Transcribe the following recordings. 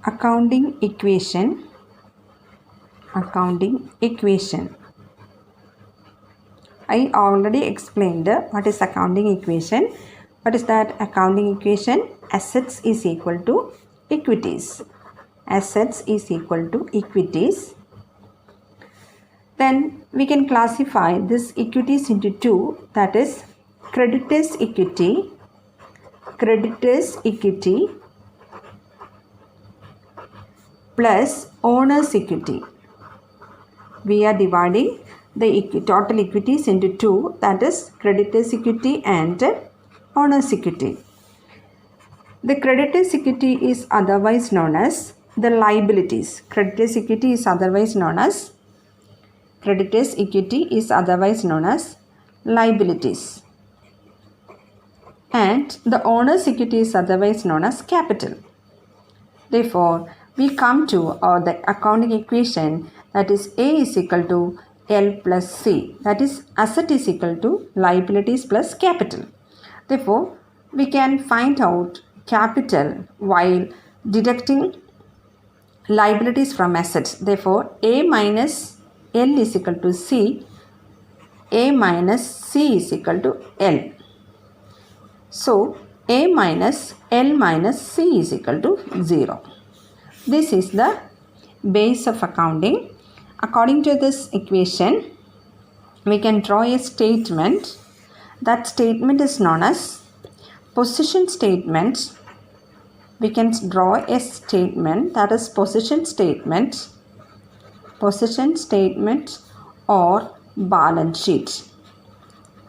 accounting equation. I already explained what is accounting equation. What is that accounting equation? Assets is equal to equities. Assets is equal to equities. Then we can classify this equities into two, that is creditors equity plus owner's equity. We are dividing the total equities into two, that is creditors equity and owner's equity. The creditors equity is otherwise known as the liabilities. Creditors equity is otherwise known as liabilities. And the owner's equity is otherwise known as capital. Therefore, we come to the accounting equation, that is A is equal to L plus C, that is asset is equal to liabilities plus capital. Therefore, we can find out capital while deducting liabilities from assets. Therefore, A minus L is equal to C, A minus C is equal to L. So, A minus L minus C is equal to 0. This is the base of accounting. According to this equation, we can draw a statement. That statement is known as position statement. We can draw a statement, that is position statement or balance sheet.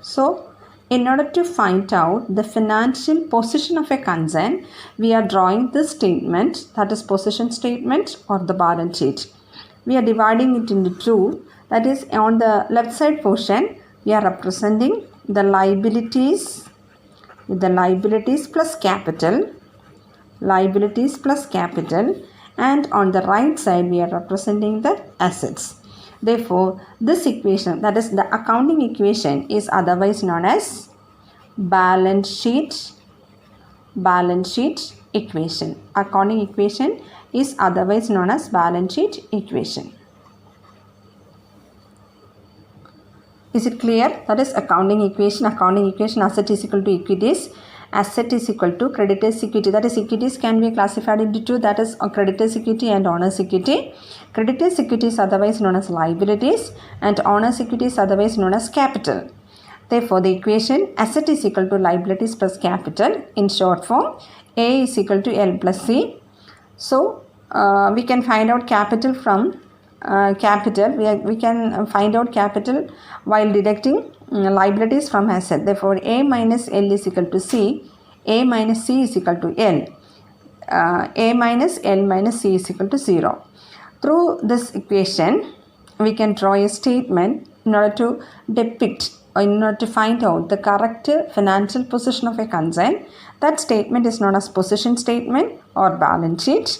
So, in order to find out the financial position of a concern, we are drawing this statement, that is position statement or the balance sheet. We are dividing it into two, that is on the left side portion, we are representing the liabilities plus capital, and on the right side we are representing the assets. Therefore, this equation, that is the accounting equation, is otherwise known as balance sheet equation. Accounting equation is otherwise known as balance sheet equation. Is it clear? That is accounting equation. Asset is equal to equities. Asset is equal to creditors equity. That is equities can be classified into two, that is creditors equity and owner's equity. Creditors equity is otherwise known as liabilities and owner's equity is otherwise known as capital. Therefore, the equation asset is equal to liabilities plus capital, in short form A is equal to L plus C. So, we can find out capital from capital. We can find out capital while deducting liabilities from asset. Therefore, A minus L is equal to C, A minus C is equal to L, A minus L minus C is equal to 0. Through this equation, we can draw a statement in order to depict or in order to find out the correct financial position of a concern. That statement is known as position statement or balance sheet.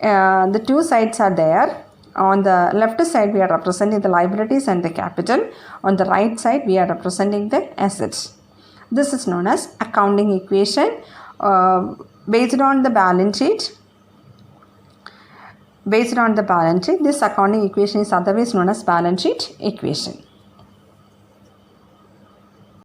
The two sides are there. On the left side, we are representing the liabilities and the capital. On the right side, we are representing the assets. This is known as accounting equation based on the balance sheet. This accounting equation is otherwise known as balance sheet equation.